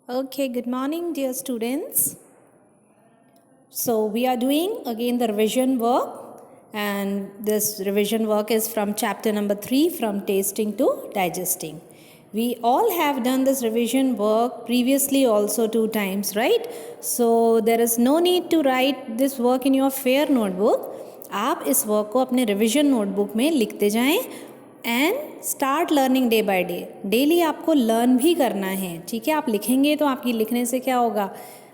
Okay, good morning, dear students. So, we are doing again the revision work, and this revision work is from chapter number 3 from tasting to digesting. We all have done this revision work previously also 2 times, right? So, there is no need to write this work in your fair notebook. आप इस work को अपने revision notebook में लिखते जाएं and start learning day by day. Daily आपको learn भी करना है, ठीक है. आप लिखेंगे तो आपकी लिखने से क्या होगा,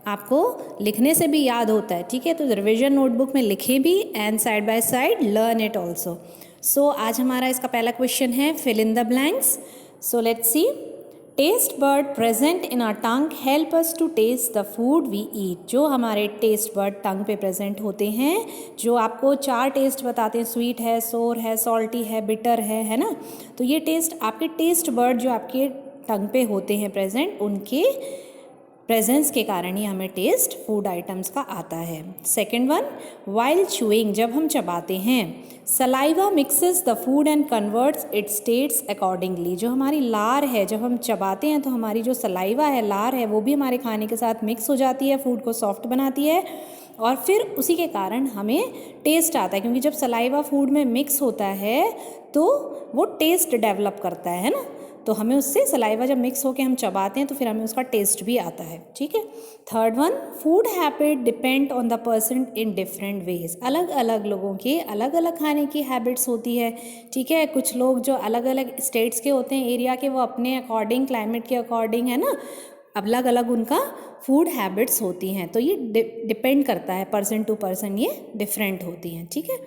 आपको लिखने से भी याद होता है, ठीक है. तो रिविजन नोटबुक में लिखें भी and side by side learn it also. So आज हमारा इसका पहला क्वेश्चन है fill in the blanks. So let's see. Taste बर्ड present in our tongue help us to taste the food we eat. जो हमारे टेस्ट बर्ड टंग पे present होते हैं, जो आपको 4 टेस्ट बताते हैं, स्वीट है, सोर है, सॉल्टी है, बिटर है ना. तो ये टेस्ट आपके टेस्ट बर्ड जो आपके टंग पे होते हैं प्रेजेंट, उनके प्रेजेंस के कारण ही हमें टेस्ट फूड आइटम्स का आता है. सेकेंड वन, वाइल चूइंग, जब हम चबाते हैं, saliva mixes the food and converts it's states accordingly. जो हमारी लार है, जब हम चबाते हैं तो हमारी जो सलाइवा है, लार है, वो भी हमारे खाने के साथ मिक्स हो जाती है, फूड को सॉफ्ट बनाती है और फिर उसी के कारण हमें टेस्ट आता है. क्योंकि जब सलाइवा फूड में मिक्स होता है तो वो टेस्ट डेवलप करता है ना. तो हमें उससे सलाइवा जब मिक्स होकर हम चबाते हैं तो फिर हमें उसका टेस्ट भी आता है, ठीक है. Third one, food habit depend on the person in different ways. अलग अलग लोगों की अलग अलग खाने की हैबिट्स होती है, ठीक है. कुछ लोग जो अलग अलग स्टेट्स के होते हैं, एरिया के, वो अपने अकॉर्डिंग, क्लाइमेट के अकॉर्डिंग, है ना, अलग अलग उनका फूड हैबिट्स होती हैं. तो ये डिपेंड करता है, पर्सन टू पर्सन ये डिफरेंट होती हैं, ठीक है.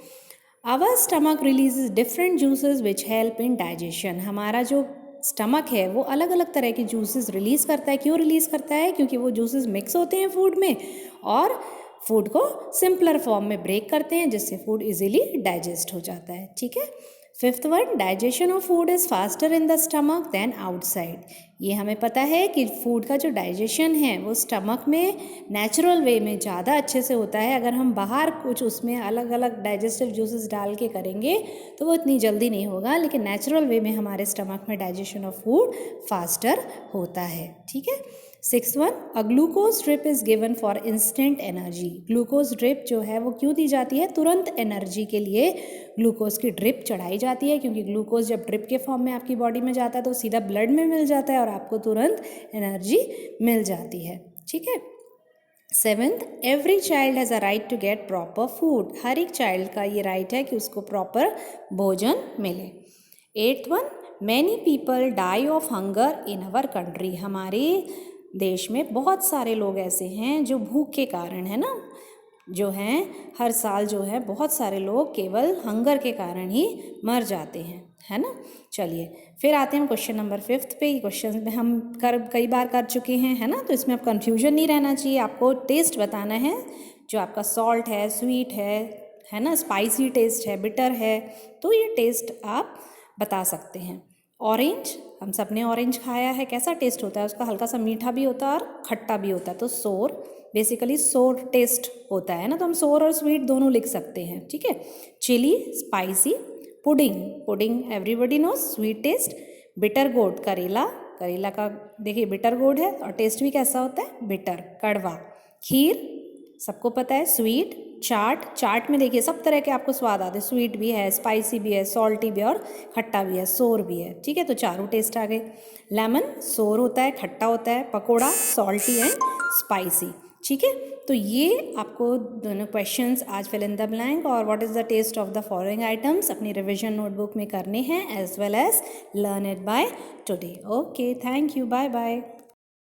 Our stomach releases different juices which help in digestion. हमारा जो स्टमक है वो अलग अलग तरह के जूसेस रिलीज़ करता है. क्यों रिलीज़ करता है? क्योंकि वो जूसेस मिक्स होते हैं फूड में और फूड को सिंपलर फॉर्म में ब्रेक करते हैं, जिससे फूड इजीली डाइजेस्ट हो जाता है, ठीक है. Fifth one, digestion of food is faster in the stomach than outside. ये हमें पता है कि फूड का जो डाइजेशन है वो स्टमक में नेचुरल वे में ज़्यादा अच्छे से होता है. अगर हम बाहर कुछ उसमें अलग अलग डाइजेस्टिव जूसेस डाल के करेंगे तो वो इतनी जल्दी नहीं होगा, लेकिन नेचुरल वे में हमारे स्टमक में डाइजेशन ऑफ फूड फास्टर होता है, ठीक है. Six one, a glucose drip is given for instant energy. Glucose drip जो है वो क्यों दी जाती है? तुरंत एनर्जी के लिए ग्लूकोज की ड्रिप चढ़ाई जाती है, क्योंकि ग्लूकोज जब ड्रिप के फॉर्म में आपकी बॉडी में जाता है तो सीधा ब्लड में मिल जाता है और आपको तुरंत एनर्जी मिल जाती है, ठीक है. Seventh, every child has a right to get proper food. हर एक चाइल्ड का ये राइट है कि उसको प्रॉपर भोजन मिले. Eighth one, many people die of hunger in our country. हमारे देश में बहुत सारे लोग ऐसे हैं जो भूख के कारण, है ना, जो हैं हर साल जो है बहुत सारे लोग केवल हंगर के कारण ही मर जाते हैं, है ना. चलिए फिर आते हैं क्वेश्चन नंबर 5 पे. ये क्वेश्चन में हम कई बार कर चुके हैं, है ना, तो इसमें अब कन्फ्यूजन नहीं रहना चाहिए. आपको टेस्ट बताना है, जो आपका सॉल्ट है, स्वीट है ना, स्पाइसी टेस्ट है, बिटर है, तो ये टेस्ट आप बता सकते हैं. ऑरेंज, हम सब ने ऑरेंज खाया है, कैसा टेस्ट होता है उसका? हल्का सा मीठा भी होता है और खट्टा भी होता है. तो सोर, बेसिकली सोर टेस्ट होता है ना, तो हम सोर और स्वीट दोनों लिख सकते हैं, ठीक है. Chilli, spicy. Pudding, pudding everybody know, sweet taste. Bitter gourd, करेला, करेला का देखिए बिटर गोड है और टेस्ट भी कैसा होता है? बिटर, कड़वा. खीर सबको पता है, स्वीट. चाट, चाट में देखिए सब तरह के आपको स्वाद आते हैं, स्वीट भी है, स्पाइसी भी है, सॉल्टी भी है और खट्टा भी है, सोर भी है, ठीक है. तो चारों टेस्ट आ गए. लेमन सोर होता है, खट्टा होता है. पकोड़ा सॉल्टी एंड स्पाइसी, ठीक है. तो ये आपको दोनों क्वेश्चंस आज फिल इन द ब्लैंक और what is the taste of the following items अपनी रिविजन नोटबुक में करने हैं, as well as learn it by today. Okay, thank you, bye bye.